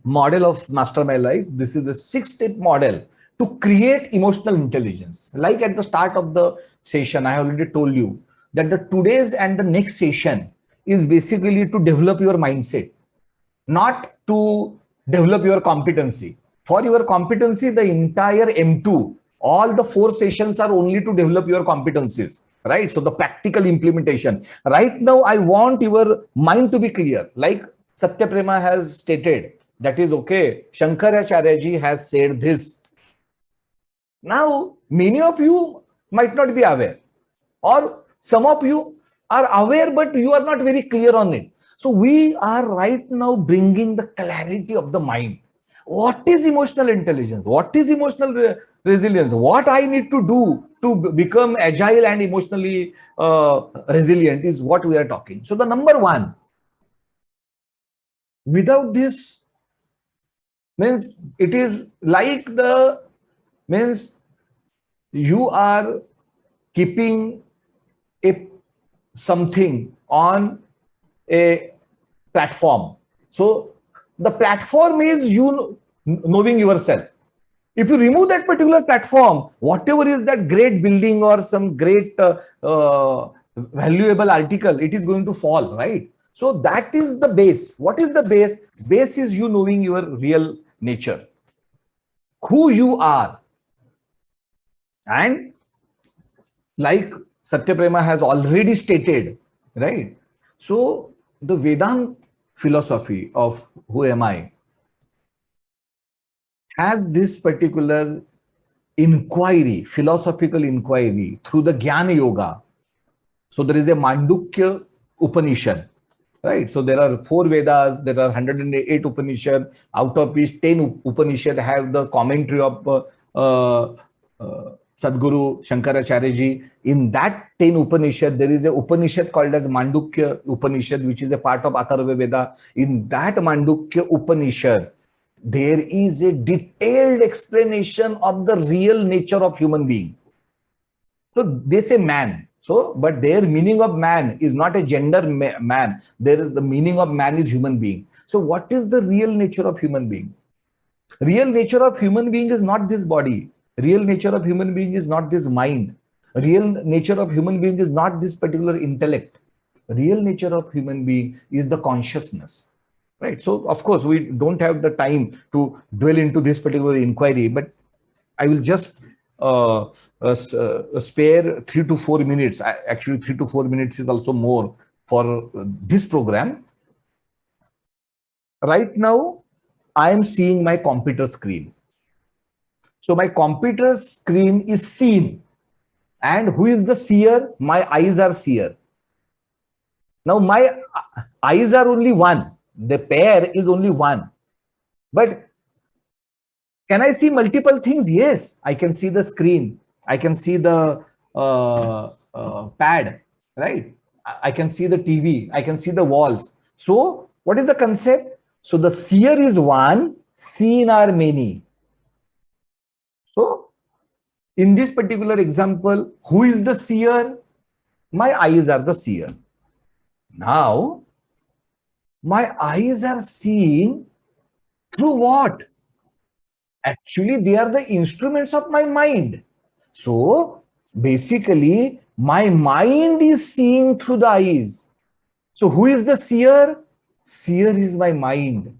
model of Master My Life. This is the 6-step model to create emotional intelligence. Like at the start of the session, I already told you that the today's and the next session is basically to develop your mindset, not to develop your competency. For your competency, the entire M2, all the 4 sessions are only to develop your competencies, right? So the practical implementation. Right now, I want your mind to be clear. Like Satyaprema has stated, that is okay. Shankaracharya ji has said this. Now, many of you might not be aware, or some of you are aware, but you are not very clear on it. So we are right now bringing the clarity of the mind. What is emotional intelligence? What is emotional resilience? What I need to do to become agile and emotionally resilient is what we are talking. So the number one, without this, means it is like the, means you are keeping a something on a platform. So the platform is you knowing yourself. If you remove that particular platform, whatever is that great building or some great valuable article, it is going to fall, right? So that is the base. What is the base? Base is you knowing your real nature, who you are. And like Satyaprema has already stated, right? So the Vedant philosophy of who am I has this particular inquiry, philosophical inquiry through the Jnana Yoga. So there is a Mandukya Upanishad, right? So there are 4 Vedas, there are 108 Upanishad, out of which 10 Upanishad have the commentary of Sadguru Shankaracharya ji. In that 10 Upanishad, there is a Upanishad called as Mandukya Upanishad, which is a part of Atharva Veda. In that Mandukya Upanishad, there is a detailed explanation of the real nature of human being. So they say man. So, but their meaning of man is not a gender man. There is the meaning of man is human being. So what is the real nature of human being? Real nature of human being is not this body. Real nature of human being is not this mind. Real nature of human being is not this particular intellect. Real nature of human being is the consciousness, right? So of course we don't have the time to dwell into this particular inquiry, but I will just spare 3 to 4 minutes. Actually 3 to 4 minutes is also more for this program. Right now I am seeing my computer screen. So my computer screen is seen. And who is the seer? My eyes are seer. Now my eyes are only one. The pair is only one. But can I see multiple things? Yes, I can see the screen. I can see the pad, right? I can see the TV. I can see the walls. So what is the concept? So the seer is one, seen are many. So in this particular example, who is the seer? My eyes are the seer. Now, my eyes are seeing through what? Actually, they are the instruments of my mind. So basically, my mind is seeing through the eyes. So who is the seer? Seer is my mind.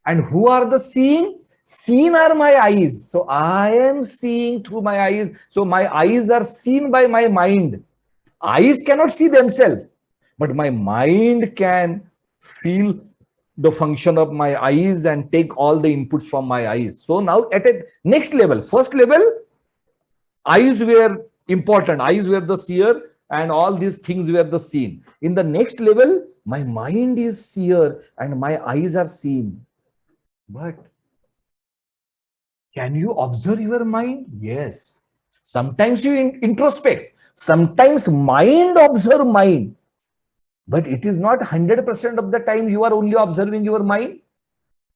And who are the seen? Seen are my eyes. So I am seeing through my eyes. So my eyes are seen by my mind. Eyes cannot see themselves, but my mind can feel the function of my eyes and take all the inputs from my eyes. So now at a next level, first level, eyes were important. Eyes were the seer and all these things were the seen. In the next level, my mind is seer and my eyes are seen. But can you observe your mind? Yes. Sometimes you introspect. Sometimes mind observe mind. But it is not 100% of the time you are only observing your mind,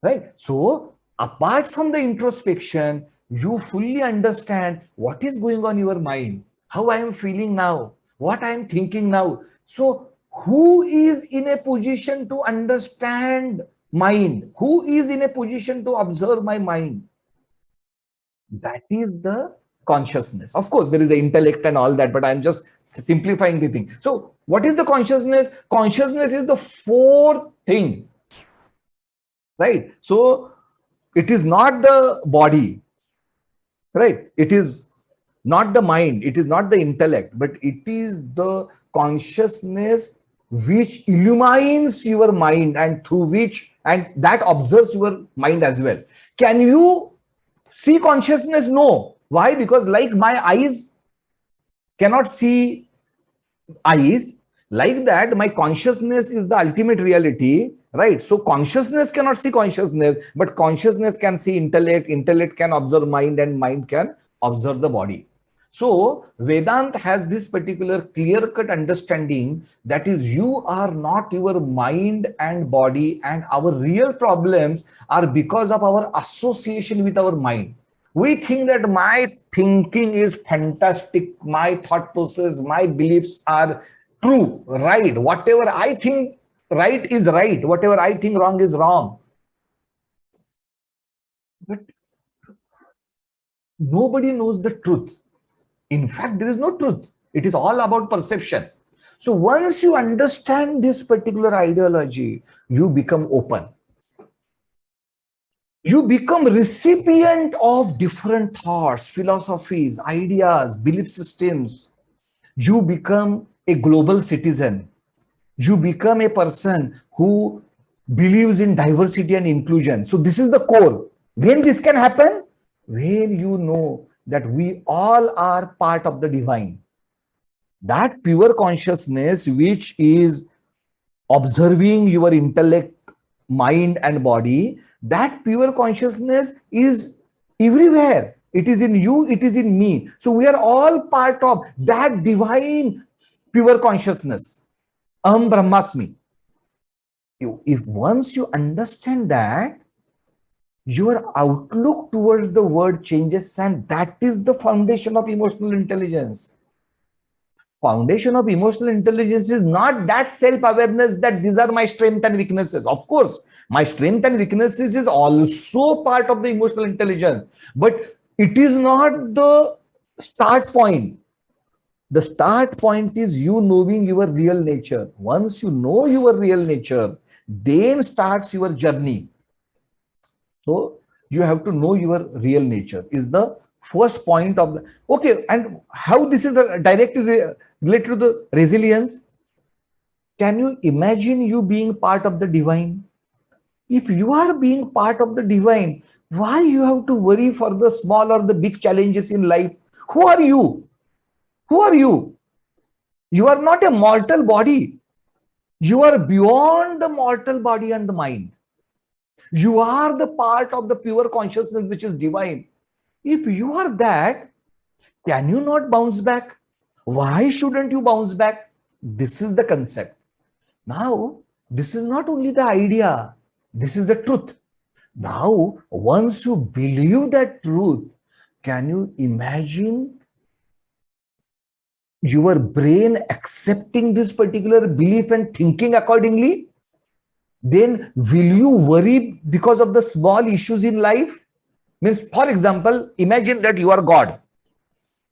right? So apart from the introspection, you fully understand what is going on in your mind, how I am feeling now, what I am thinking now. So who is in a position to understand mind. Who is in a position to observe my mind? That is the consciousness. Of course, there is the intellect and all that, but I'm just simplifying the thing. So, what is the consciousness? Consciousness is the fourth thing, right? So, it is not the body, right? It is not the mind, it is not the intellect, but it is the consciousness which illumines your mind and through which, and that observes your mind as well. Can you see consciousness? No. Why? Because like my eyes cannot see eyes, like that my consciousness is the ultimate reality, right? So consciousness cannot see consciousness, but consciousness can see intellect, intellect can observe mind, and mind can observe the body. So Vedant has this particular clear cut understanding, that is, you are not your mind and body, and our real problems are because of our association with our mind. We think that my thinking is fantastic, my thought process, my beliefs are true, right? Whatever I think right is right, whatever I think wrong is wrong. But nobody knows the truth. In fact, there is no truth. It is all about perception. So once you understand this particular ideology, you become open. You become recipient of different thoughts, philosophies, ideas, belief systems. You become a global citizen. You become a person who believes in diversity and inclusion. So this is the core. When this can happen? When you know that we all are part of the divine. That pure consciousness, which is observing your intellect, mind, and body, that pure consciousness is everywhere. It is in you, it is in me. So we are all part of that divine pure consciousness. Aham Brahmasmi. If once you understand that, your outlook towards the world changes, and that is the foundation of emotional intelligence. Foundation of emotional intelligence is not that self-awareness that these are my strengths and weaknesses. Of course, my strength and weaknesses is also part of the emotional intelligence, but it is not the start point. The start point is you knowing your real nature. Once you know your real nature, then starts your journey. So you have to know your real nature is the first point of the, okay. And how this is directly related to the resilience? Can you imagine you being part of the divine? If you are being part of the divine, why you have to worry for the small or the big challenges in life? Who are you? Who are you? You are not a mortal body. You are beyond the mortal body and the mind. You are the part of the pure consciousness which is divine. If you are that, can you not bounce back? Why shouldn't you bounce back? This is the concept. Now, this is not only the idea, this is the truth. Now, once you believe that truth, can you imagine your brain accepting this particular belief and thinking accordingly? Then will you worry because of the small issues in life? Means, for example, imagine that you are God.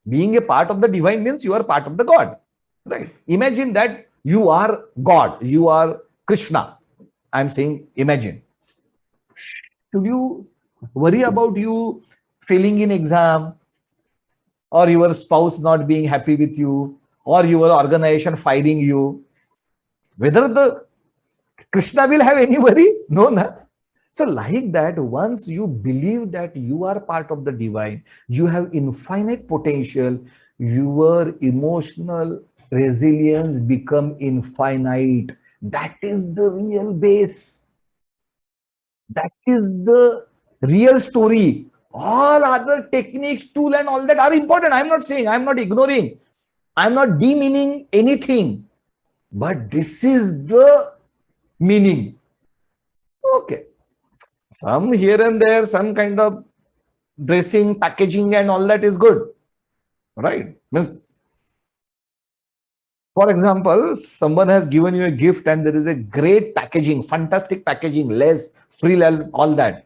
Being a part of the divine means you are part of the God, right? Imagine that you are God, you are Krishna. I'm saying imagine. Should you worry about you failing in exam, or your spouse not being happy with you, or your organization firing you? Whether the Krishna will have any worry? No, na. So like that, once you believe that you are part of the divine, you have infinite potential, your emotional resilience become infinite. That is the real base. That is the real story. All other techniques, tool, and all that are important. I'm not saying, I'm not ignoring, I'm not demeaning anything. But this is the meaning. Okay. Some here and there, some kind of dressing, packaging, and all that is good, right? Means For example, someone has given you a gift and there is a great packaging, fantastic packaging, less, free, all that.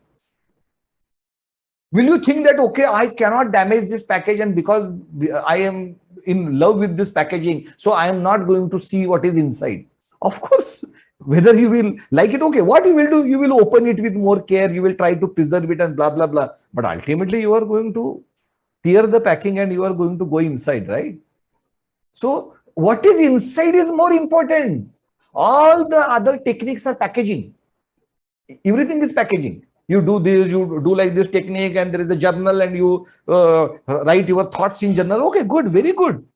Will you think that, okay, I cannot damage this package, and because I am in love with this packaging, so I am not going to see what is inside? Of course, whether you will like it, okay, what you will do, you will open it with more care, you will try to preserve it and blah, blah, blah. But ultimately, you are going to tear the packing and you are going to go inside, right? So what is inside is more important. All the other techniques are packaging. Everything is packaging. You do this, you do like this technique, and there is a journal, and you write your thoughts in journal. Okay, good, very good.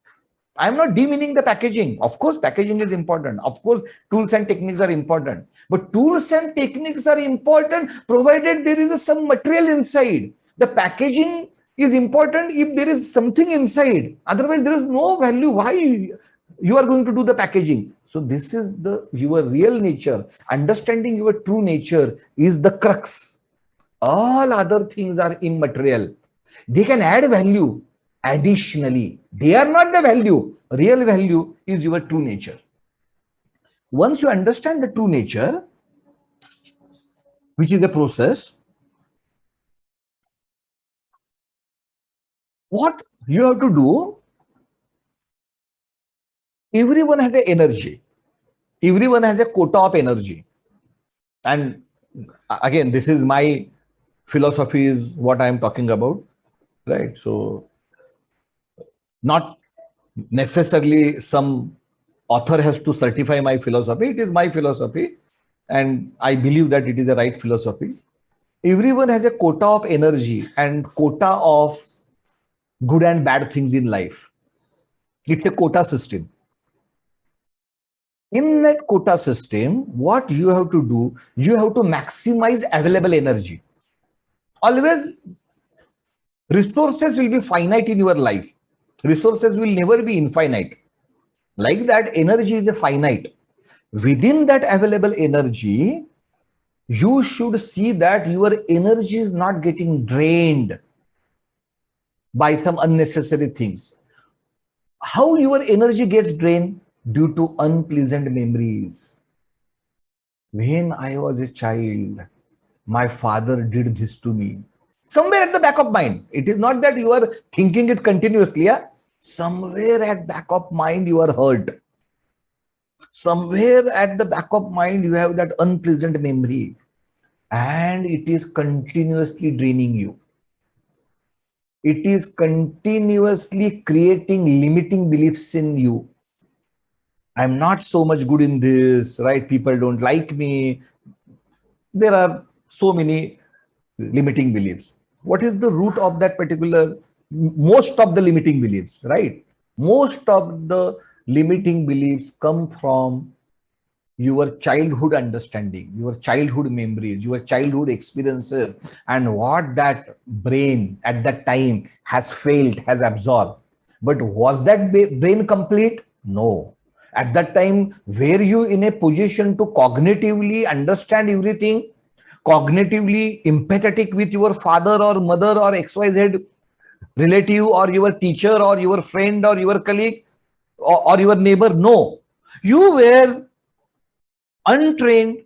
I'm not demeaning the packaging. Of course, packaging is important. Of course, tools and techniques are important. But tools and techniques are important provided there is some material inside. The packaging is important if there is something inside. Otherwise, there is no value. Why you are going to do the packaging? So this is your real nature. Understanding your true nature is the crux. All other things are immaterial. They can add value. Additionally, they are not the value. Real value is your true nature. Once you understand the true nature, which is a process, what you have to do, everyone has an energy. Everyone has a quota of energy. And again, this is my philosophy, is what I am talking about, right? So not necessarily some author has to certify my philosophy. It is my philosophy, and I believe that it is a right philosophy. Everyone has a quota of energy and quota of good and bad things in life. It's a quota system. In that quota system, what you have to do, you have to maximize available energy. Always, resources will be finite in your life. Resources will never be infinite. Like that, energy is a finite. Within that available energy, you should see that your energy is not getting drained by some unnecessary things. How your energy gets drained? Due to unpleasant memories. When I was a child, my father did this to me. Somewhere at the back of mind. It is not that you are thinking it continuously. Yeah? Somewhere at back of mind, you are hurt. Somewhere at the back of mind, you have that unpleasant memory. And it is continuously draining you. It is continuously creating limiting beliefs in you. I'm not so much good in this, right? People don't like me. There are so many limiting beliefs. What is the root of that particular, most of the limiting beliefs, right? Most of the limiting beliefs come from your childhood understanding, your childhood memories, your childhood experiences, and what that brain at that time has failed, has absorbed. But was that brain complete? No. At that time, were you in a position to cognitively understand everything, cognitively empathetic with your father or mother or XYZ relative or your teacher or your friend or your colleague or your neighbor? No. You were untrained,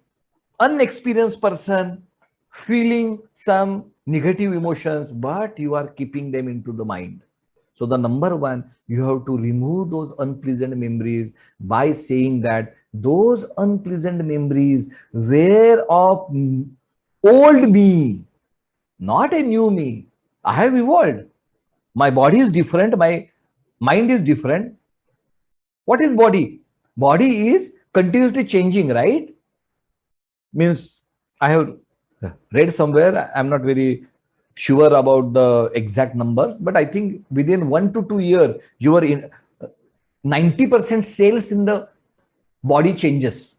unexperienced person feeling some negative emotions, but you are keeping them into the mind. So the number one, you have to remove those unpleasant memories by saying that those unpleasant memories were of old me, not a new me. I have evolved. My body is different. My mind is different. What is body? Body is continuously changing, right? Means I have read somewhere, I'm not very sure about the exact numbers, but I think within 1 to 2 years, you are in 90% cells in the body changes.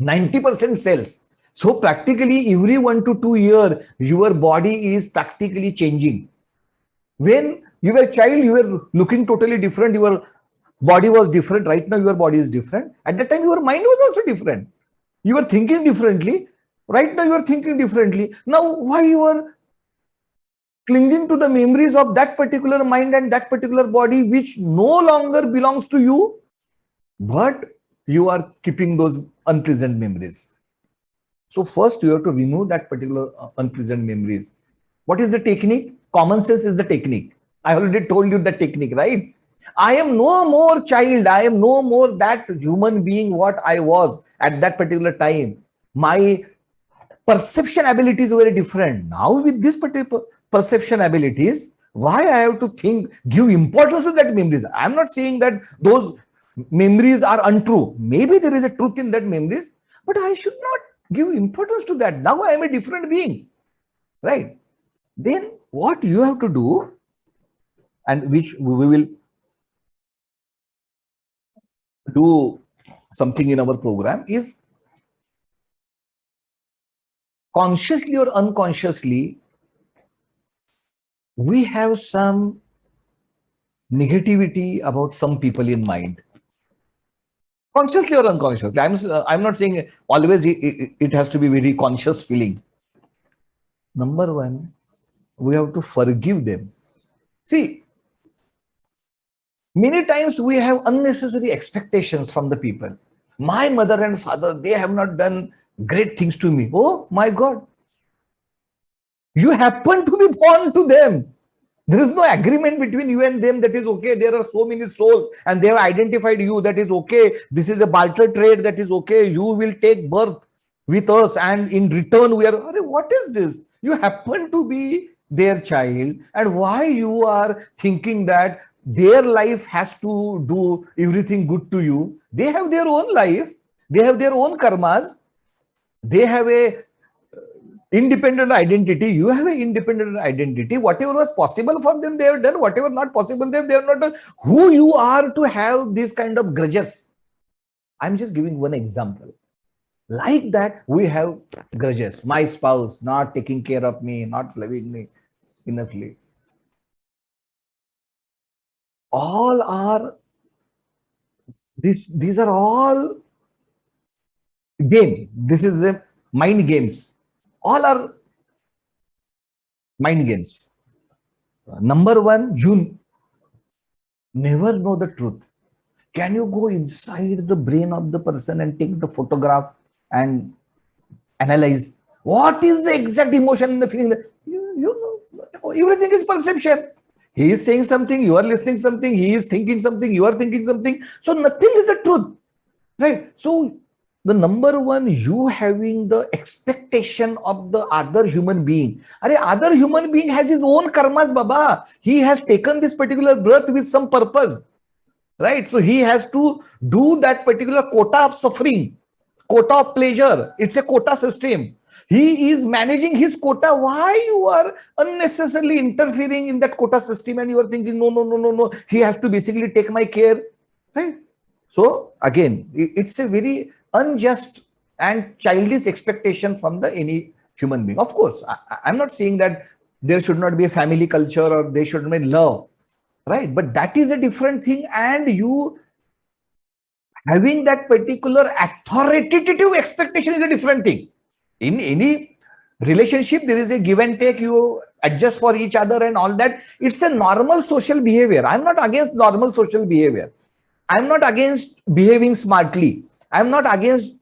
90% cells. So practically every 1 to 2 years, your body is practically changing. When you were a child, you were looking totally different. Your body was different. Right now, your body is different. At that time, your mind was also different. You were thinking differently. Right now, you are thinking differently. Now, why you are clinging to the memories of that particular mind and that particular body, which no longer belongs to you? but you are keeping those unpleasant memories. So first you have to remove that particular unpleasant memories. What is the technique? Common sense is the technique. I already told you the technique, right? I am no more child. I am no more that human being what I was at that particular time. My perception abilities were different. Now with this particular perception abilities, why I have to think, give importance to that memories? I'm not saying that those memories are untrue. Maybe there is a truth in that memories, but I should not give importance to that. Now I am a different being, right? Then what you have to do, and which we will do something in our program, is consciously or unconsciously, we have some negativity about some people in mind, consciously or unconsciously. I'm not saying always it has to be very conscious feeling. Number one, we have to forgive them. See, many times we have unnecessary expectations from the people. My mother and father, they have not done great things to me. Oh my God. You happen to be born to them. There is no agreement between you and them that is okay. There are so many souls and they have identified you that is okay. This is a barter trade that is okay. You will take birth with us and in return we are, what is this? You happen to be their child, and why you are thinking that their life has to do everything good to you? They have their own life. They have their own karmas. They have a independent identity. You have an independent identity. Whatever was possible for them, they have done. Whatever not possible, they have not done. Who you are to have this kind of grudges? I'm just giving one example. Like that, we have grudges. My spouse not taking care of me, not loving me enoughly. All are these are all game. This is a mind games. All are mind games. Number one, you never know the truth. Can you go inside the brain of the person and take the photograph and analyze what is the exact emotion and the feeling? That you know, everything is perception. He is saying something, you are listening something, he is thinking something, you are thinking something. So nothing is the truth, right? So the number one, you having the expectation of the other human being. Other human being has his own karmas, Baba. He has taken this particular birth with some purpose, right? So he has to do that particular quota of suffering, quota of pleasure. It's a quota system. He is managing his quota. Why you are unnecessarily interfering in that quota system and you are thinking, no, no, no, no, no, he has to basically take my care, right? So again, it's a very unjust and childish expectation from the any human being. Of course, I'm not saying that there should not be a family culture or they should not be love, right? But that is a different thing, and you having that particular authoritative expectation is a different thing. In any relationship, there is a give and take, you adjust for each other and all that. It's a normal social behavior. I'm not against normal social behavior. I'm not against behaving smartly. I'm not against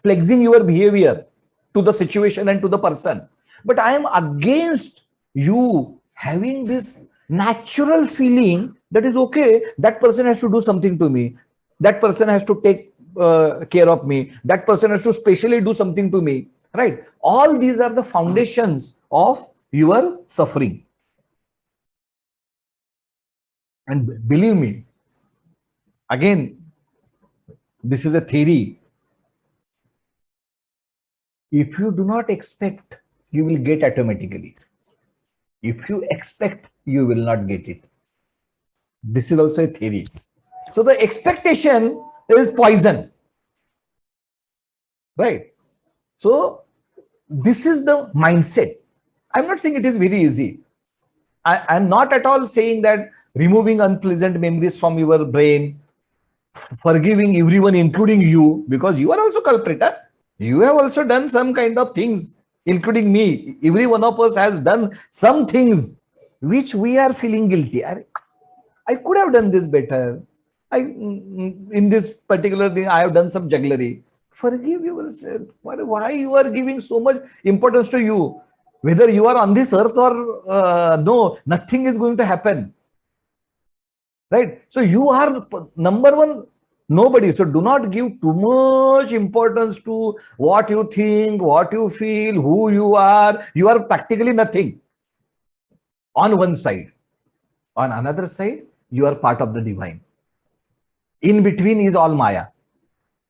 flexing your behavior to the situation and to the person. But I am against you having this natural feeling that is okay, that person has to do something to me. That person has to take care of me. That person has to specially do something to me. Right? All these are the foundations of your suffering. And believe me, again, this is a theory. If you do not expect, you will get automatically. If you expect, you will not get it. This is also a theory. So the expectation is poison, right? So this is the mindset. I'm not saying it is very easy. I'm not at all saying that removing unpleasant memories from your brain, forgiving everyone, including you, because you are also culprit. Huh? You have also done some kind of things, including me. Every one of us has done some things which we are feeling guilty. I could have done this better. In this particular thing, I have done some jugglery. Forgive yourself. Why you are giving so much importance to you? Whether you are on this earth or no, nothing is going to happen. Right? So you are number one, nobody. So do not give too much importance to what you think, what you feel, who you are. You are practically nothing on one side. On another side, you are part of the divine. In between is all Maya.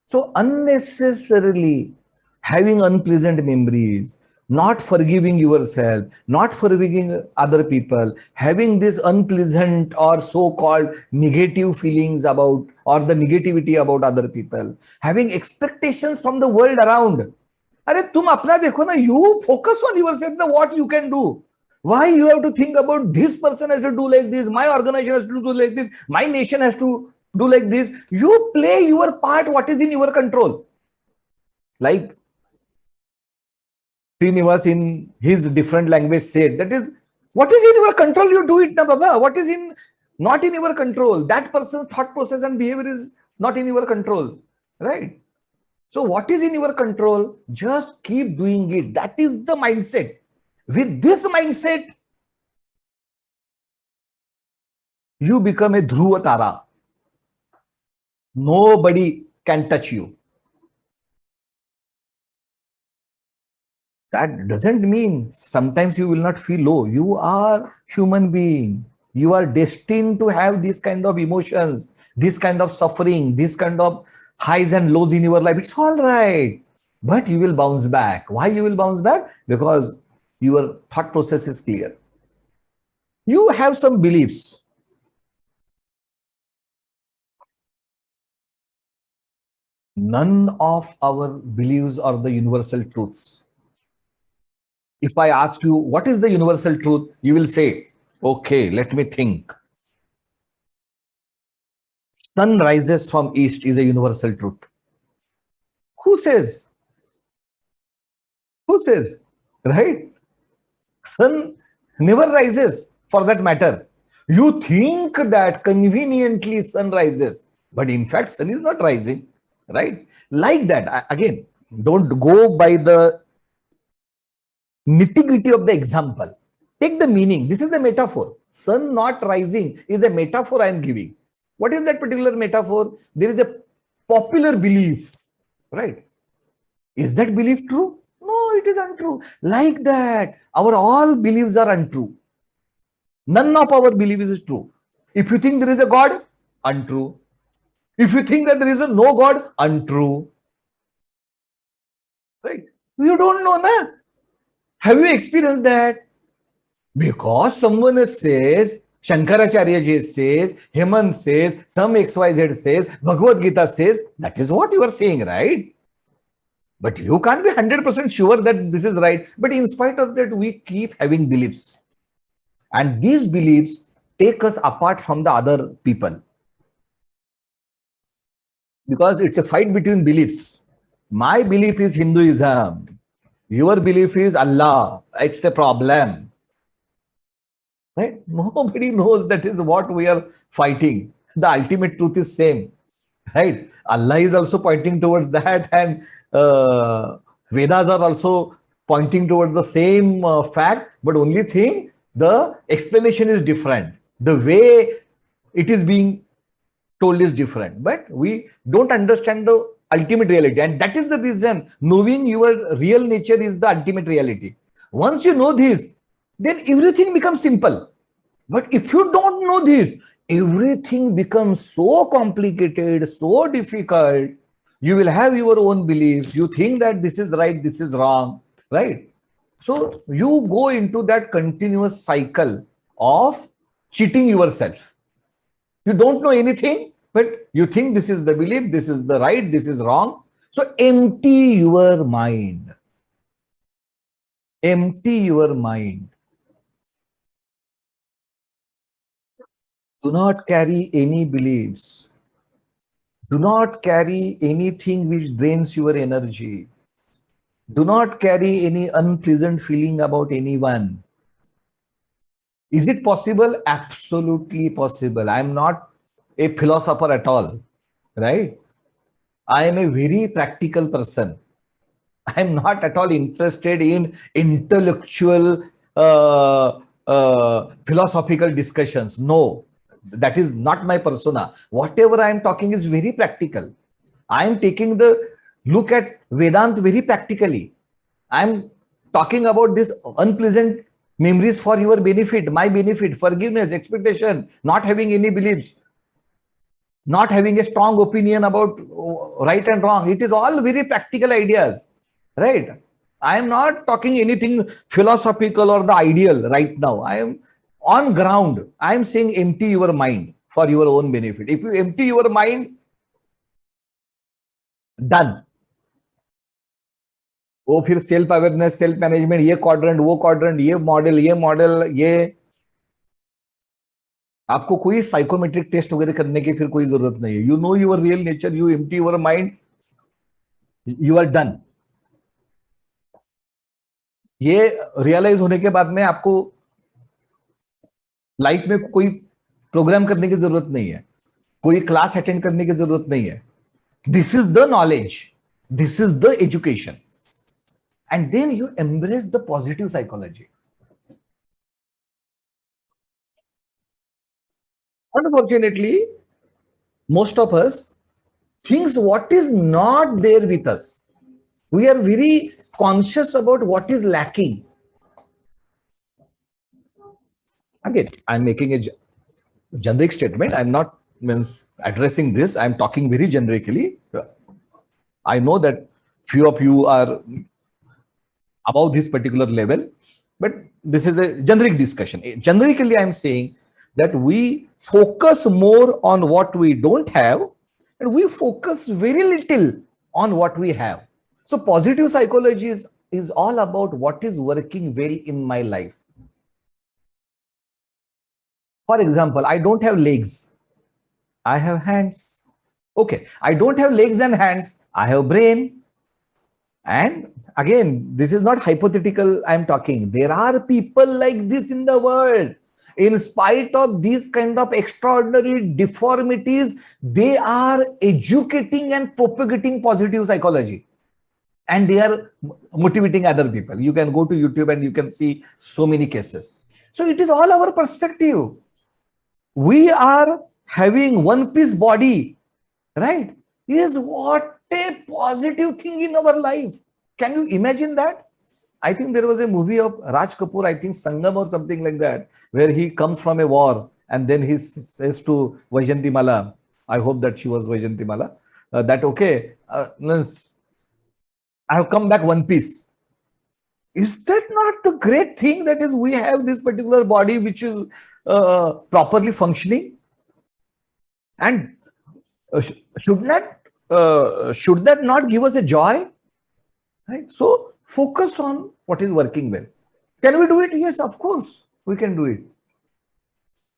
So unnecessarily having unpleasant memories, not forgiving yourself, not forgiving other people, having this unpleasant or so-called negative feelings about or the negativity about other people, having expectations from the world around. अरे तुम अपना देखो ना, you focus on yourself, na what you can do. Why you have to think about this person has to do like this, my organization has to do like this, my nation has to do like this. You play your part, what is in your control. Like Srinivas in his different language said, that is, what is in your control, you do it na baba. What is in not in your control? That person's thought process and behavior is not in your control, right? So what is in your control? Just keep doing it. That is the mindset. With this mindset, you become a Dhruva Tara. Nobody can touch you. That doesn't mean sometimes you will not feel low. You are human being. You are destined to have this kind of emotions, this kind of suffering, this kind of highs and lows in your life. It's all right. But you will bounce back. Why you will bounce back? Because your thought process is clear. You have some beliefs. None of our beliefs are the universal truths. If I ask you, what is the universal truth? You will say, okay, let me think. Sun rises from east is a universal truth. Who says? Who says? Right? Sun never rises for that matter. You think that conveniently sun rises, but in fact, sun is not rising, right? Like that. Again, don't go by the nitty-gritty of the example. Take the meaning. This is a metaphor. Sun not rising is a metaphor I am giving. What is that particular metaphor? There is a popular belief, right? Is that belief true? No, it is untrue. Like that, our all beliefs are untrue. None of our beliefs is true. If you think there is a God, untrue. If you think that there is a no God, untrue. Right? You don't know, na? Have you experienced that? Because someone says, Shankaracharya ji says, Hemant says, some XYZ says, Bhagavad Gita says, that is what you are saying, right? But you can't be 100% sure that this is right. But in spite of that, we keep having beliefs. And these beliefs take us apart from the other people. Because it's a fight between beliefs. My belief is Hinduism. Your belief is Allah. It's a problem. Right? Nobody knows that is what we are fighting. The ultimate truth is same. Right? Allah is also pointing towards that, and Vedas are also pointing towards the same fact, but only thing, the explanation is different. The way it is being told is different, but we don't understand the ultimate reality. And that is the reason knowing your real nature is the ultimate reality. Once you know this, then everything becomes simple. But if you don't know this, everything becomes so complicated, so difficult. You will have your own beliefs. You think that this is right, this is wrong, right? So you go into that continuous cycle of cheating yourself. You don't know anything, but you think this is the belief, this is the right, this is wrong. So empty your mind. Empty your mind. Do not carry any beliefs. Do not carry anything which drains your energy. Do not carry any unpleasant feeling about anyone. Is it possible? Absolutely possible. I am not a philosopher at all, right? I am a very practical person. I am not at all interested in intellectual, philosophical discussions. No, that is not my persona. Whatever I am talking is very practical. I am taking the look at Vedant very practically. I am talking about this unpleasant memories for your benefit, my benefit, forgiveness, expectation, not having any beliefs, not having a strong opinion about right and wrong. It is all very practical ideas, right? I am not talking anything philosophical or the ideal right now. I am on ground. I am saying empty your mind for your own benefit. If you empty your mind, done. वो फिर self awareness, self management, ये quadrant, वो quadrant, ये model, ये आपको कोई psychometric test वगैरह करने की फिर कोई जरूरत नहीं है. You know your real nature, you empty your mind, you are done. ये रियलाइज होने के बाद में आपको लाइफ में कोई प्रोग्राम करने की जरूरत नहीं है, कोई क्लास अटेंड करने की जरूरत नहीं है. This is the knowledge, this is the education, and then you embrace the positive psychology. Unfortunately, most of us thinks what is not there with us. We are very conscious about what is lacking. Again, I'm making a generic statement. I'm not addressing this. I'm talking very generically. I know that few of you are above this particular level, but this is a generic discussion. Generically, I'm saying that we focus more on what we don't have and we focus very little on what we have. So positive psychology is all about what is working well in my life. For example, I don't have legs, I have hands. Okay, I don't have legs and hands, I have brain. And again, this is not hypothetical, I'm talking. There are people like this in the world. In spite of these kind of extraordinary deformities, they are educating and propagating positive psychology. And they are motivating other people. You can go to YouTube and you can see so many cases. So it is all our perspective. We are having one-piece body, right? Is what a positive thing in our life. Can you imagine that? I think there was a movie of Raj Kapoor, I think Sangam or something like that, where he comes from a war and then he says to Vaijayanti Mala, I hope that she was Vaijayanti Mala, that okay, I have come back one piece. Is that not the great thing that is we have this particular body which is properly functioning? And should that not give us a joy? Right? So focus on what is working well. Can we do it? Yes, of course, we can do it.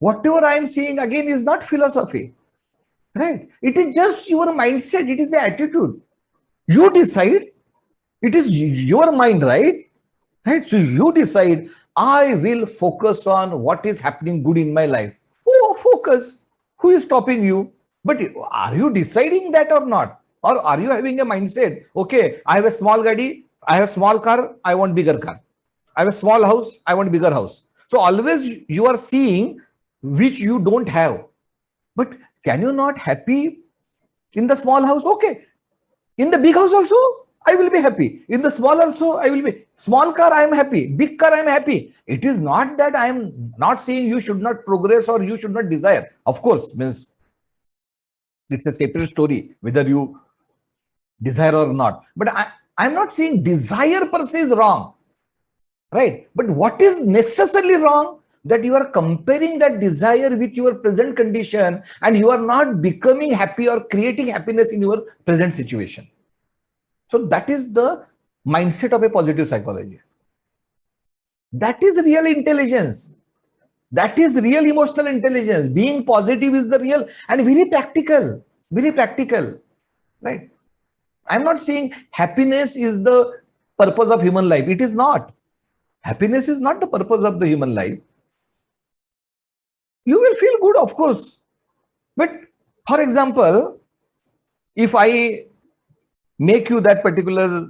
Whatever I am saying again is not philosophy, right? It is just your mindset. It is the attitude. You decide. It is your mind, right? Right. So you decide, I will focus on what is happening good in my life. Oh, focus. Who is stopping you? But are you deciding that or not? Or are you having a mindset? Okay, I have a small gadi, I have a small car, I want bigger car. I have a small house, I want bigger house. So always you are seeing which you don't have. But can you not happy in the small house? Okay. In the big house also, I will be happy. In the small also, I will be. Small car, I am happy. Big car, I am happy. It is not that I am not saying you should not progress or you should not desire. Of course, means it's a separate story, whether you desire or not. But I'm not saying desire per se is wrong, right? But what is necessarily wrong? That you are comparing that desire with your present condition and you are not becoming happy or creating happiness in your present situation. So that is the mindset of a positive psychology. That is real intelligence. That is real emotional intelligence. Being positive is the real and very practical, right? I'm not saying happiness is the purpose of human life. It is not. Happiness is not the purpose of the human life. You will feel good, of course. But For example, if I make you that particular,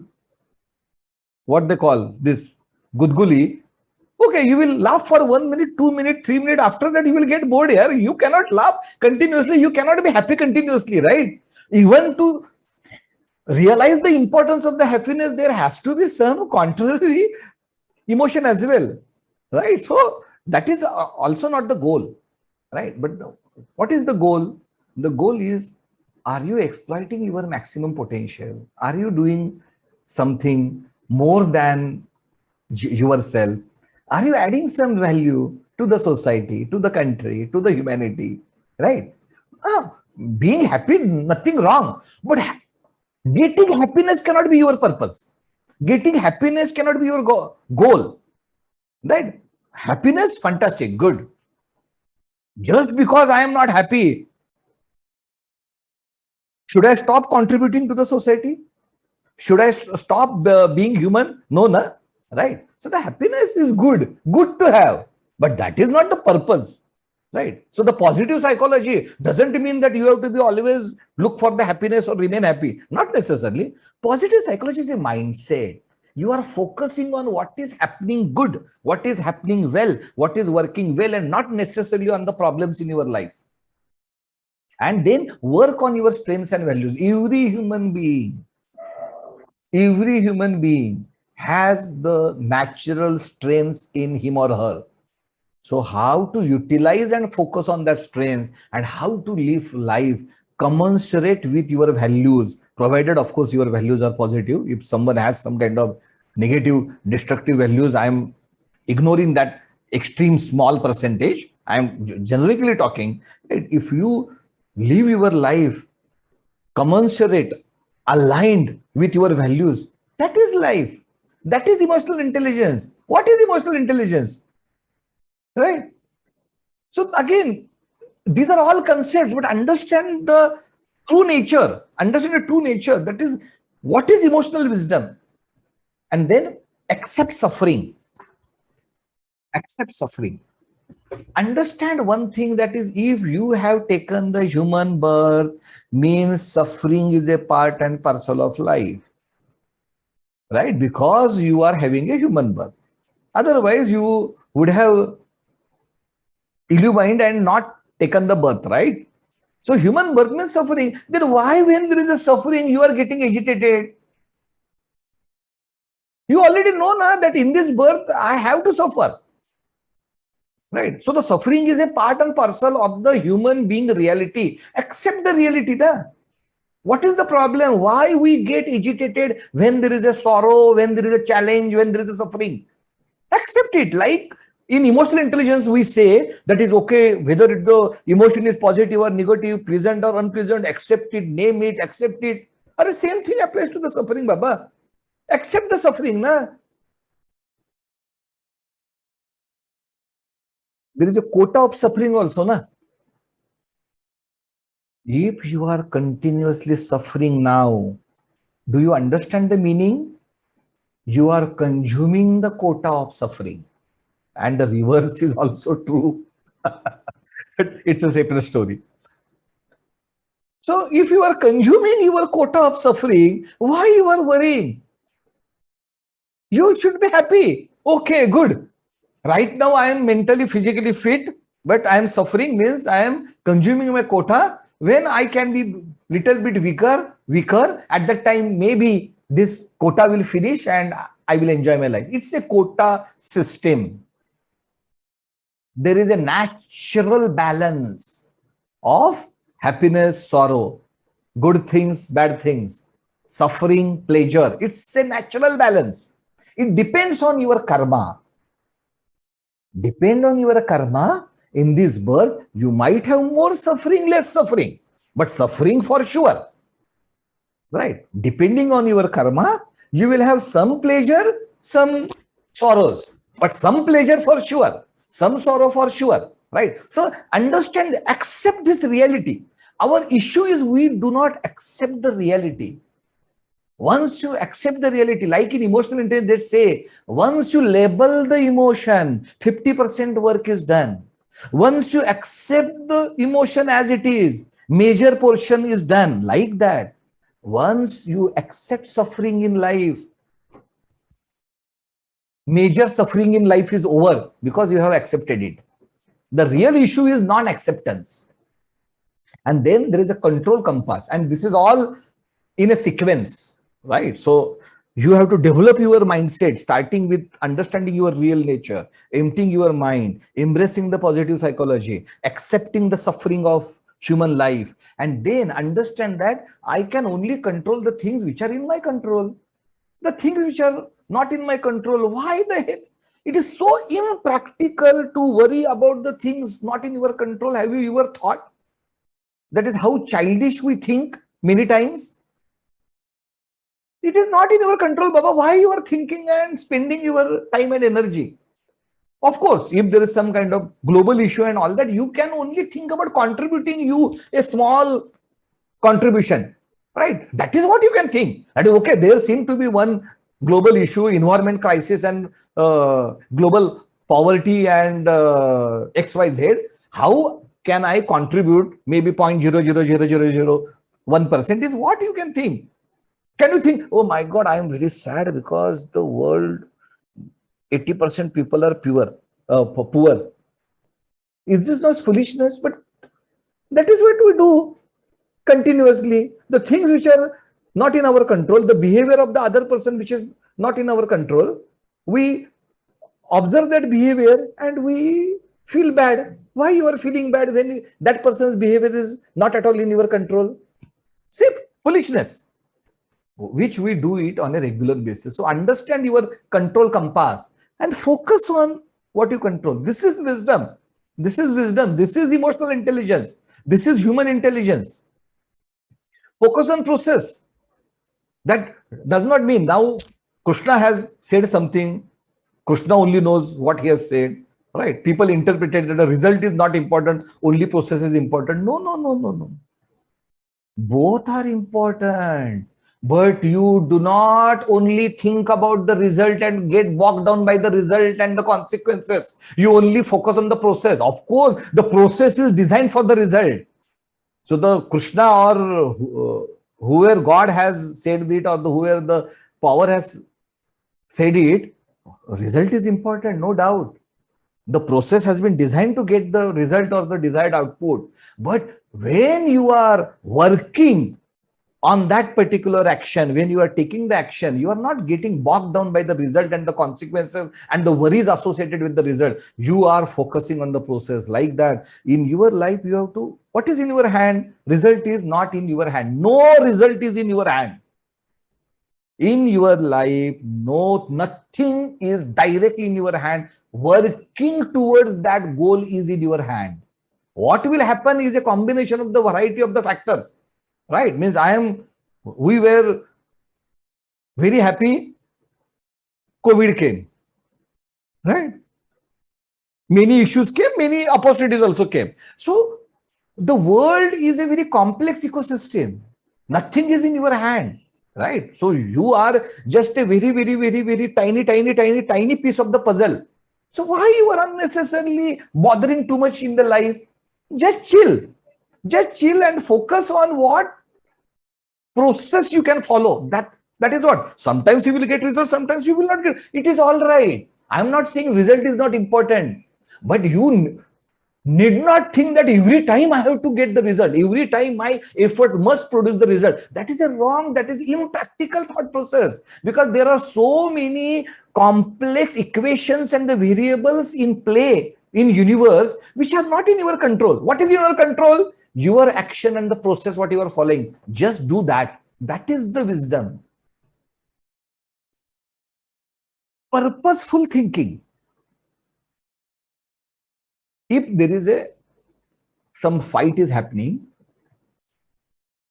what they call this, gudguli, okay, you will laugh for 1 minute, 2 minutes, 3 minutes. After that, you will get bored here. You cannot laugh continuously. You cannot be happy continuously, right? Even to realize the importance of the happiness, there has to be some contrary emotion as well, right? So that is also not the goal, right? But what is the goal? The goal is, are you exploiting your maximum potential? Are you doing something more than yourself? Are you adding some value to the society, to the country, to the humanity, right? Ah, being happy, nothing wrong, but getting happiness cannot be your purpose. Getting happiness cannot be your goal, right? Happiness, fantastic, good. Just because I am not happy, should I stop contributing to the society? Should I stop being human? No, na, right? So the happiness is good to have, but that is not the purpose, right? So the positive psychology doesn't mean that you have to be always look for the happiness or remain happy. Not necessarily. Positive psychology is a mindset. You are focusing on what is happening good, what is happening well, what is working well, and not necessarily on the problems in your life. And then work on your strengths and values. Every human being has the natural strengths in him or her. So how to utilize and focus on that strengths, and how to live life commensurate with your values, provided of course your values are positive. If someone has some kind of negative, destructive values, I am ignoring that extreme small percentage. I am generically talking. If you live your life commensurate, aligned with your values, that is life. That is emotional intelligence. What is emotional intelligence? Right? So again, these are all concepts, but understand the true nature. Understand the true nature. That is, what is emotional wisdom? And then accept suffering. Accept suffering. Understand one thing, that is, if you have taken the human birth, means suffering is a part and parcel of life, right? Because you are having a human birth. Otherwise, you would have illumined and not taken the birth, right? So human birth means suffering. Then why, when there is a suffering, you are getting agitated? You already know now that in this birth, I have to suffer. Right. So the suffering is a part and parcel of the human being reality. Accept the reality. Da. What is the problem? Why we get agitated when there is a sorrow, when there is a challenge, when there is a suffering? Accept it. Like in emotional intelligence, we say that is okay, whether the emotion is positive or negative, pleasant or unpleasant, accept it, name it, accept it. Or the same thing applies to the suffering, Baba. Accept the suffering, na. There is a quota of suffering also, na. If you are continuously suffering now, do you understand the meaning? You are consuming the quota of suffering. And the reverse is also true. But it's a separate story. So if you are consuming your quota of suffering, why you are worrying? You should be happy. Okay, good. Right now I am mentally, physically fit, but I am suffering means I am consuming my quota. When I can be little bit weaker, at that time maybe this quota will finish and I will enjoy my life. It's a quota system. There is a natural balance of happiness, sorrow, good things, bad things, suffering, pleasure. It's a natural balance. It depends on your karma. Depend on your karma. In this birth, you might have more suffering, less suffering, but suffering for sure. Right? Depending on your karma, you will have some pleasure, some sorrows, but some pleasure for sure, some sorrow for sure. Right? So understand, accept this reality. Our issue is we do not accept the reality. Once you accept the reality, like in emotional intelligence, they say, once you label the emotion, 50% work is done. Once you accept the emotion as it is, Major portion is done. Like that. Once you accept suffering in life, major suffering in life is over because you have accepted it. The real issue is non-acceptance. And then there is a control compass. And this is all in a sequence, right? So you have to develop your mindset, starting with understanding your real nature, emptying your mind, embracing the positive psychology, accepting the suffering of human life, and then understand that I can only control the things which are in my control. The things which are not in my control, why the hell? It is so impractical to worry about the things not in your control. Have you ever thought? That is how childish we think many times. It is not in your control, Baba. Why you are thinking and spending your time and energy? Of course, if there is some kind of global issue and all that, you can only think about contributing you a small contribution, right? That is what you can think. That is okay. There seems to be one global issue, environment crisis and global poverty and XYZ. How can I contribute maybe 0.0000001% is what you can think. Can you think, oh my God, I am very sad because the world 80% people are poor. Is this not foolishness? But that is what we do continuously. The things which are not in our control, the behavior of the other person which is not in our control, we observe that behavior and we feel bad. Why you are feeling bad when that person's behavior is not at all in your control? See, foolishness, which we do it on a regular basis. So understand your control compass and focus on what you control. This is wisdom. This is wisdom. This is emotional intelligence. This is human intelligence. Focus on process. That does not mean now Krishna has said something. Krishna only knows what he has said, right? People interpreted that the result is not important, only process is important. No, no, no, no, no. Both are important. But you do not only think about the result and get bogged down by the result and the consequences. You only focus on the process. Of course, the process is designed for the result. So the Krishna or whoever God has said it or whoever the power has said it, result is important, no doubt. The process has been designed to get the result or the desired output. But when you are working on that particular action, when you are taking the action, you are not getting bogged down by the result and the consequences and the worries associated with the result. You are focusing on the process. Like that, in your life, you have to, what is in your hand? Result is not in your hand. No result is in your hand. In your life, nothing is directly in your hand. Working towards that goal is in your hand. What will happen is a combination of the variety of the factors. Right? Means we were very happy, COVID came. Right? Many issues came, many opportunities also came. So the world is a very complex ecosystem. Nothing is in your hand. Right? So you are just a very, very, very, very tiny piece of the puzzle. So why you are unnecessarily bothering too much in the life? Just chill. Just chill and focus on what process you can follow. That is what. Sometimes you will get results, sometimes you will not get. It is all right. I'm not saying result is not important, but you need not think that every time I have to get the result, every time my efforts must produce the result. That is a wrong, that is impractical thought process, because there are so many complex equations and the variables in play in universe which are not in your control. What is in your control? Your action and the process, what you are following. Just do that. That is the wisdom. Purposeful thinking. If there is some fight is happening,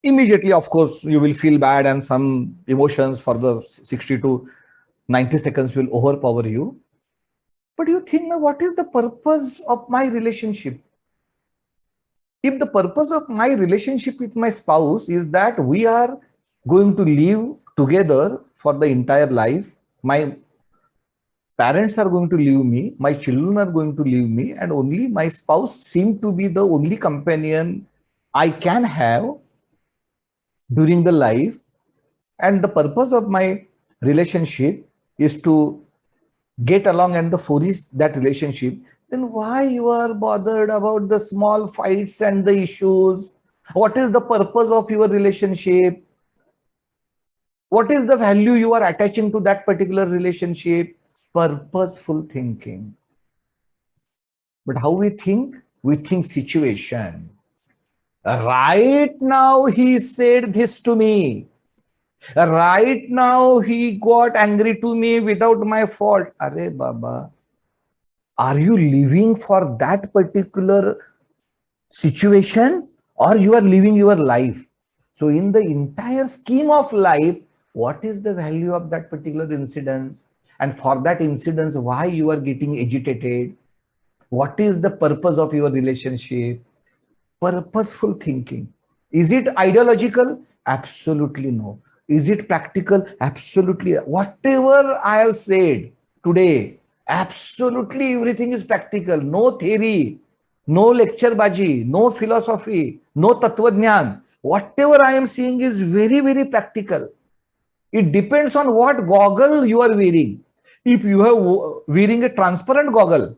immediately, of course, you will feel bad and some emotions for the 60 to 90 seconds will overpower you. But you think, now, what is the purpose of my relationship? If the purpose of my relationship with my spouse is that we are going to live together for the entire life, my parents are going to leave me, my children are going to leave me, and only my spouse seems to be the only companion I can have during the life, and the purpose of my relationship is to get along and the flourish that relationship, then why you are bothered about the small fights and the issues? What is the purpose of your relationship? What is the value you are attaching to that particular relationship? Purposeful thinking. But how we think? We think situation. Right now he said this to me. Right now he got angry to me without my fault. Arey Baba, are you living for that particular situation or you are living your life? So in the entire scheme of life, what is the value of that particular incident? And for that incident, why you are getting agitated? What is the purpose of your relationship? Purposeful thinking. Is it ideological? Absolutely no. Is it practical? Absolutely. Whatever I have said today, absolutely everything is practical. No theory, no lecture baji, no philosophy, no tattva. Whatever I am saying is very, very practical. It depends on what goggle you are wearing. If you are wearing a transparent goggle,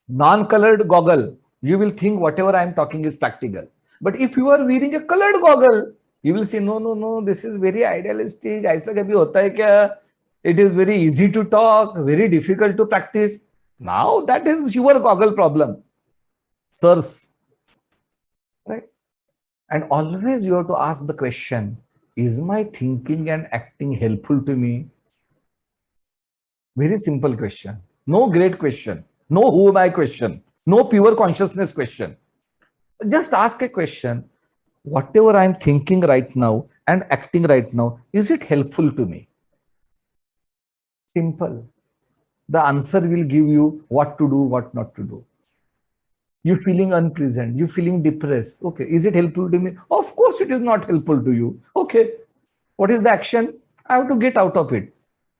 non-colored goggle, you will think whatever I am talking is practical. But if you are wearing a colored goggle, you will say, no, no, no, this is very idealistic. ऐसा कभी होता है क्या? It is very easy to talk, very difficult to practice. Now that is your goggle problem. Sirs, right? And always you have to ask the question, is my thinking and acting helpful to me? Very simple question. No great question. No who am I question. No pure consciousness question. Just ask a question. Whatever I'm thinking right now and acting right now, is it helpful to me? Simple. The answer will give you what to do, what not to do. You're feeling unpleasant. You're feeling depressed. Okay. Is it helpful to me? Of course, it is not helpful to you. Okay. What is the action? I have to get out of it.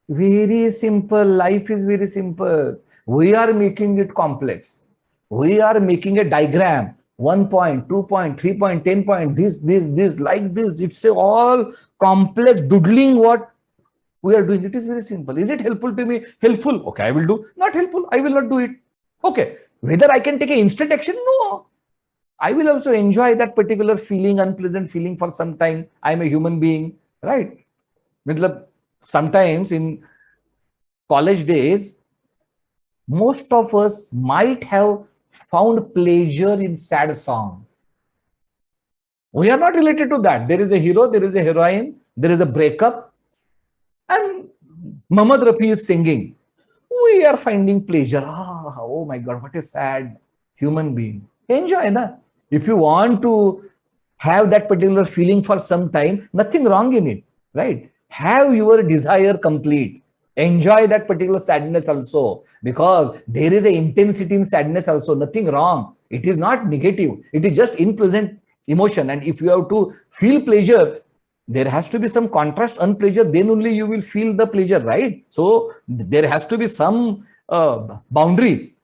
Very simple. Life is very simple. We are making it complex. We are making a diagram. 1 point, 2 point, 3 point, 10 point, this, like this. It's a all complex doodling what we are doing. It is very simple. Is it helpful to me? Helpful. Okay, I will do. Not helpful. I will not do it. Okay. Whether I can take an instant action? No. I will also enjoy that particular feeling, unpleasant feeling for some time. I am a human being, right? Sometimes in college days, most of us might have found pleasure in sad song. We are not related to that. There is a hero, there is a heroine, there is a breakup, and Muhammad Rafi is singing. We are finding pleasure. Oh my God, what a sad human being. Enjoy, na? If you want to have that particular feeling for some time, nothing wrong in it, right? Have your desire complete. Enjoy that particular sadness also, because there is an intensity in sadness also. Nothing wrong. It is not negative. It is just unpleasant emotion. And if you have to feel pleasure, there has to be some contrast, unpleasure, then only you will feel the pleasure, right? So there has to be some boundary.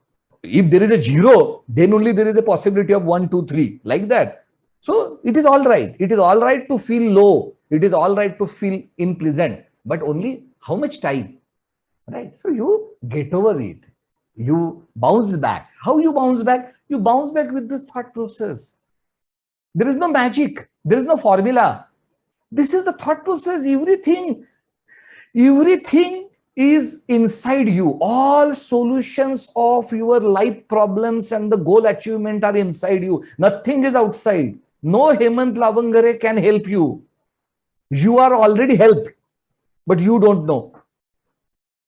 If there is a 0, then only there is a possibility of 1, 2, 3, like that. So it is all right. It is all right to feel low. It is all right to feel unpleasant, but only how much time, right? So you get over it. You bounce back. How you bounce back? You bounce back with this thought process. There is no magic. There is no formula. This is the thought process. Everything is inside you. All solutions of your life problems and the goal achievement are inside you. Nothing is outside. No Hemant Lavangare can help you. You are already helped, but you don't know.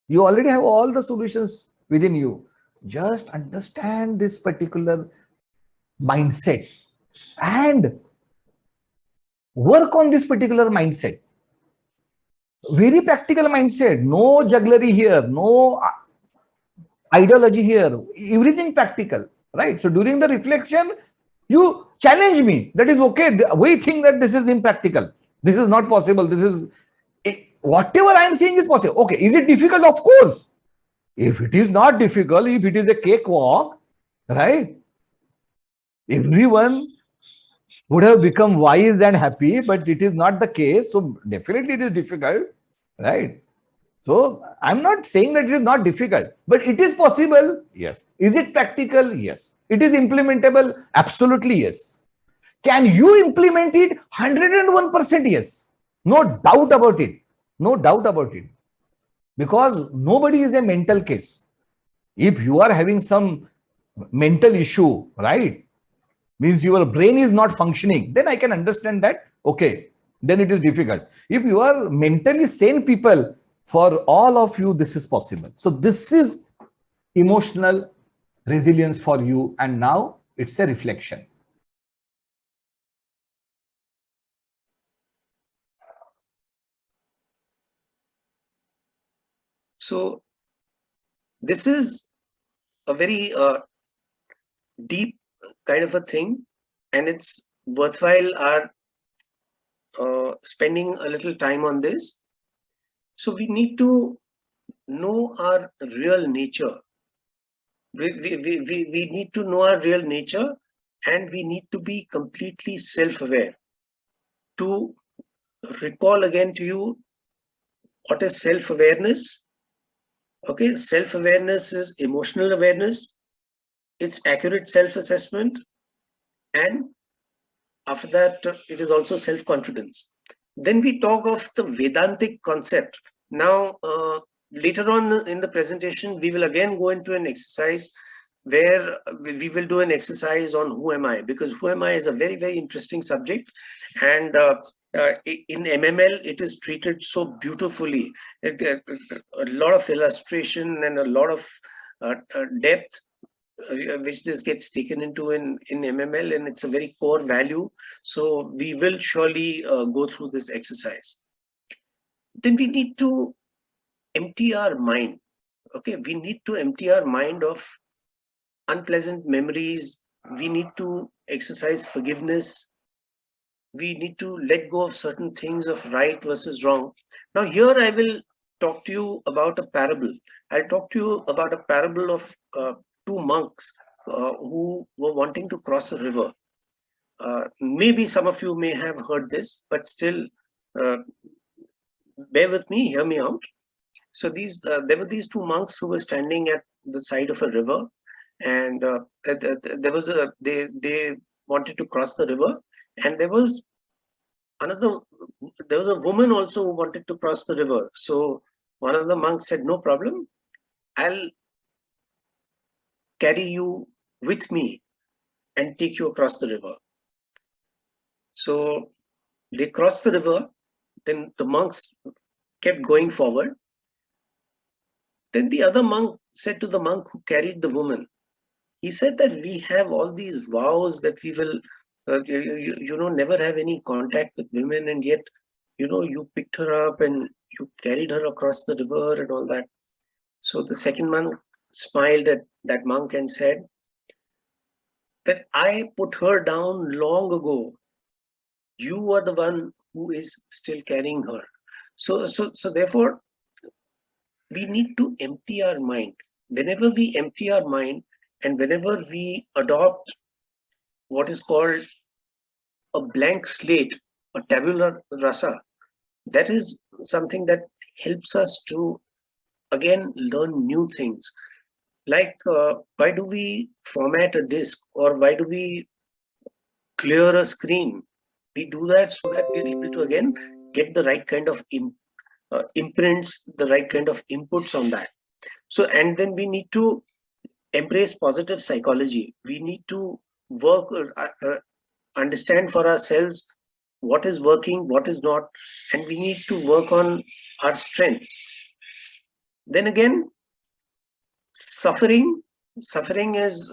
You already have all the solutions within you. Just understand this particular mindset and work on this particular mindset. Very practical mindset. No jugglery here. No ideology here. Everything practical, right? So during the reflection, you challenge me. That is okay. We think that this is impractical. This is not possible. This is whatever I am saying is possible. Okay. Is it difficult? Of course. If it is not difficult, if it is a cakewalk, right? Everyone would have become wise and happy, but it is not the case. So definitely it is difficult, right? So I'm not saying that it is not difficult, but it is possible. Yes. Is it practical? Yes. It is implementable? Absolutely yes. Can you implement it? 101% yes. No doubt about it. No doubt about it. Because nobody is a mental case. If you are having some mental issue, right, means your brain is not functioning, then I can understand that, okay, then it is difficult. If you are mentally sane people, for all of you, this is possible. So this is emotional resilience for you. And now it's a reflection. So this is a very deep kind of a thing, and it's worthwhile our spending a little time on this. So we need to know our real nature. We need to know our real nature, and we need to be completely self-aware. To recall again to you, what is self-awareness? Okay, self-awareness is emotional awareness, it's accurate self-assessment, and after that, it is also self-confidence. Then we talk of the Vedantic concept. Now, later on in the presentation, we will again go into an exercise where we will do an exercise on who am I, because who am I is a very, very interesting subject. And in MML, it is treated so beautifully. A lot of illustration and a lot of depth which this gets taken into in MML, and it's a very core value. So we will surely go through this exercise. Then we need to empty our mind. Okay, we need to empty our mind of unpleasant memories. We need to exercise forgiveness. We need to let go of certain things of right versus wrong. Now here I will talk to you about a parable. I'll talk to you about a parable of two monks who were wanting to cross a river. Maybe some of you may have heard this, but still, uh, bear with me, hear me out. So these there were these two monks who were standing at the side of a river, and there was a they wanted to cross the river, and another there was a woman also who wanted to cross the river. So one of the monks said, "No problem, I'll carry you with me and take you across the river." So they crossed the river. Then the monks kept going forward. Then the other monk said to the monk who carried the woman, he said that we have all these vows that we will, never have any contact with women, and yet, you picked her up and you carried her across the river and all that. So the second monk smiled at that monk and said that I put her down long ago. You are the one who is still carrying her. So therefore, we need to empty our mind. Whenever we empty our mind and whenever we adopt what is called a blank slate, a tabula rasa, that is something that helps us to again learn new things. Like, why do we format a disk, or why do we clear a screen? We do that so that we're able to again get the right kind of imprints, the right kind of inputs on that. So, and then we need to embrace positive psychology. We need to work, understand for ourselves what is working, what is not, and we need to work on our strengths. Then again, suffering is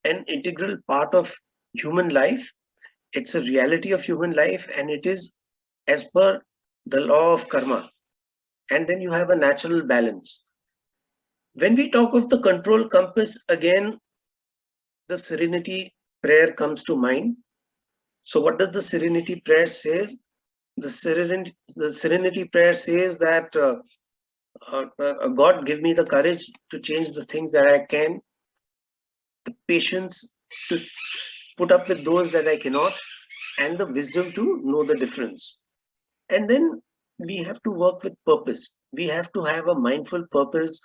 an integral part of human life. It's a reality of human life, and it is as per the law of karma. And then you have a natural balance. When we talk of the control compass, again, the serenity prayer comes to mind. So what does the serenity prayer says? The serenity prayer says that God, give me the courage to change the things that I can, the patience to put up with those that I cannot, and the wisdom to know the difference. And then we have to work with purpose. We have to have a mindful purpose.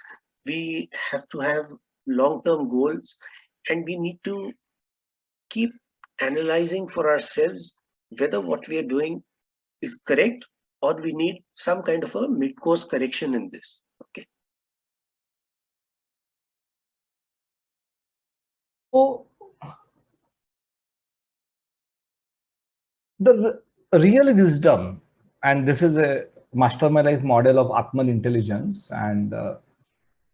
We have to have long-term goals, and we need to keep analyzing for ourselves whether what we are doing is correct or we need some kind of a mid-course correction in this. Okay. So the real wisdom, and this is a mastermind life model of Atman intelligence, and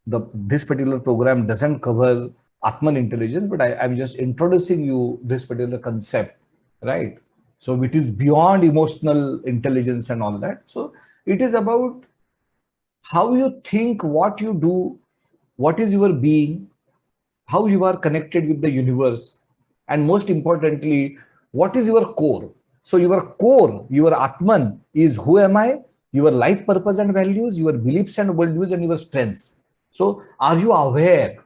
this particular program doesn't cover Atman intelligence, but I'm just introducing you this particular concept, right? So it is beyond emotional intelligence and all that. So it is about how you think, what you do, what is your being, how you are connected with the universe, and most importantly, what is your core. So your core, your Atman, is who am I, your life purpose and values, your beliefs and worldviews, and your strengths. So are you aware?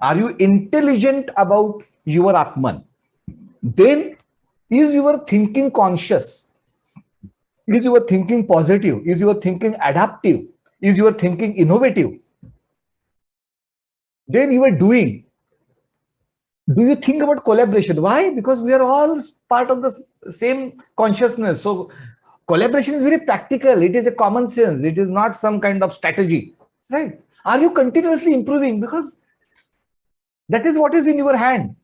Are you intelligent about your Atman? Then is your thinking conscious? Is your thinking positive? Is your thinking adaptive? Is your thinking innovative? Then you are doing. Do you think about collaboration? Why? Because we are all part of the same consciousness. So collaboration is very practical. It is a common sense. It is not some kind of strategy, right? Are you continuously improving? Because that is what is in your hand.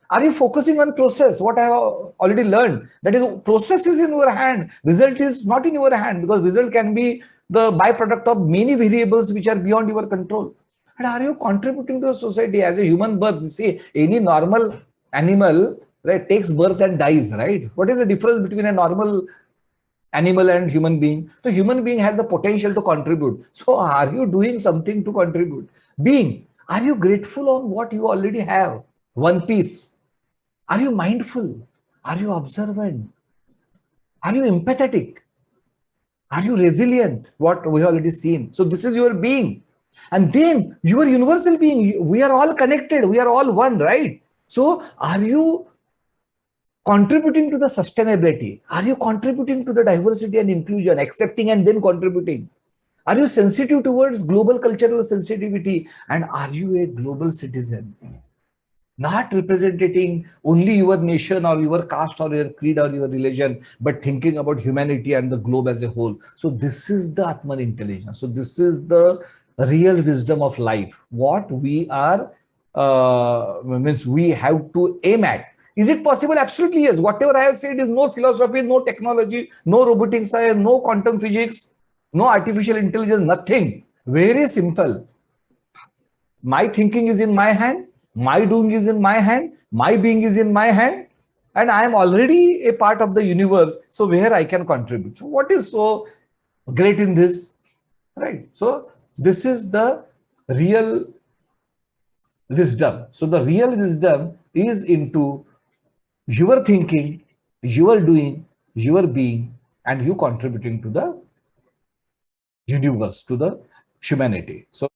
Are you focusing on process? What I have already learned, that is, process is in your hand. Result is not in your hand, because result can be the byproduct of many variables which are beyond your control. And are you contributing to the society as a human birth? See, any normal animal, right, takes birth and dies, right? What is the difference between a normal animal and human being? So human being has the potential to contribute. So are you doing something to contribute? Being, are you grateful on what you already have? One piece. Are you mindful? Are you observant? Are you empathetic? Are you resilient? What we have already seen. So this is your being. And then your universal being. We are all connected. We are all one, right? So are you contributing to the sustainability? Are you contributing to the diversity and inclusion, accepting and then contributing? Are you sensitive towards global cultural sensitivity? And are you a global citizen? Not representing only your nation or your caste or your creed or your religion, but thinking about humanity and the globe as a whole. So this is the Atman intelligence. So this is the real wisdom of life. What we are, means we have to aim at. Is it possible? Absolutely yes. Whatever I have said is no philosophy, no technology, no robotic science, no quantum physics, no artificial intelligence, nothing. Very simple. My thinking is in my hand, my doing is in my hand, my being is in my hand, and I am already a part of the universe. So where I can contribute. So what is so great in this, right? So this is the real wisdom. So the real wisdom is into your thinking, your doing, your being, and you contributing to the universe, to the humanity. So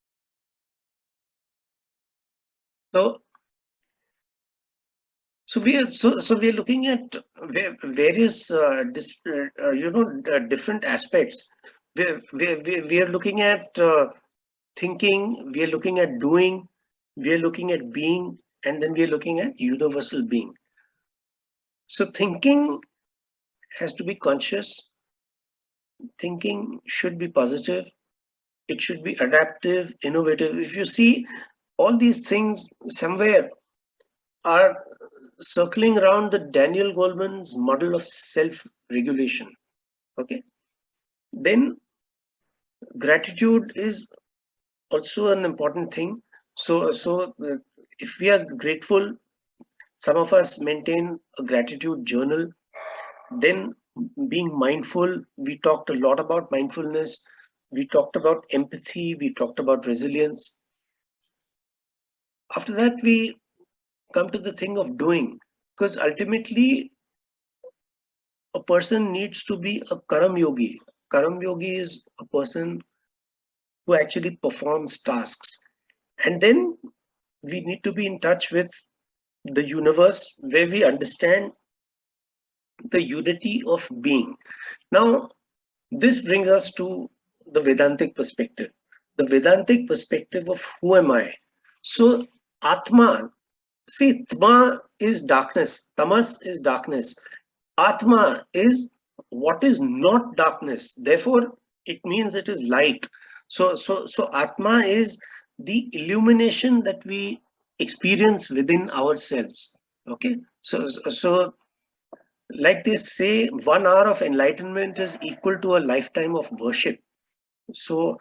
we are looking at various different aspects. We are looking at thinking, we are looking at doing, we are looking at being, and then we are looking at universal being. So thinking has to be conscious. Thinking should be positive. It should be adaptive, innovative. If you see, all these things somewhere are circling around the Daniel Goleman's model of self-regulation. Okay. Then gratitude is also an important thing. So if we are grateful, some of us maintain a gratitude journal. Then being mindful, we talked a lot about mindfulness. We talked about empathy. We talked about resilience. After that, we come to the thing of doing, because ultimately a person needs to be a Karam Yogi. Karam Yogi is a person who actually performs tasks. And then we need to be in touch with the universe, where we understand the unity of being. Now, this brings us to the Vedantic perspective. The Vedantic perspective of who am I? So, Atma, see, Tma is darkness, Tamas is darkness. Atma is what is not darkness. Therefore, it means it is light. So Atma is the illumination that we experience within ourselves. Okay. So like they say, 1 hour of enlightenment is equal to a lifetime of worship. So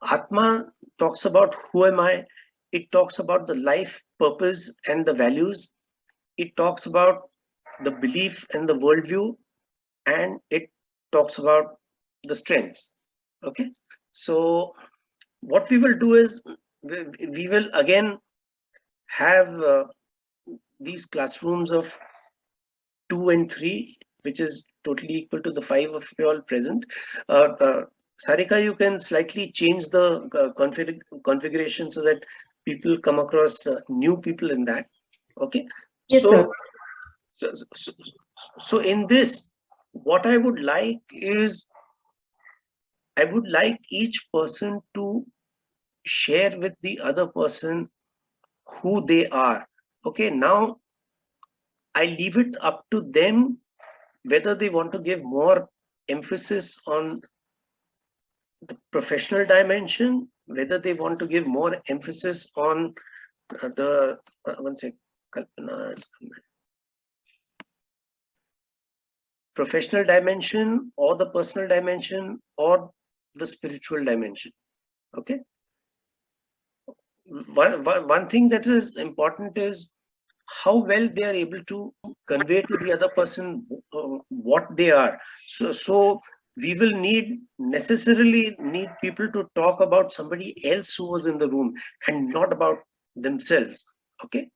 Atma talks about who am I. It talks about the life purpose and the values. It talks about the belief and the worldview, and it talks about the strengths. Okay, so what we will do is we will again have these classrooms of 2 and 3, which is totally equal to the 5 of you all present. Sarika, you can slightly change the configuration so that people come across new people in that. Okay, Yes, so sir. so in this, what I would like is, I would like each person to share with the other person who they are. Okay, now I leave it up to them whether they want to give more emphasis on the professional dimension, whether they want to give more emphasis on the one sec, Kalpana, professional dimension or the personal dimension or the spiritual dimension. Okay, one thing that is important is how well they are able to convey to the other person what they are. So we will necessarily need people to talk about somebody else who was in the room and not about themselves. Okay,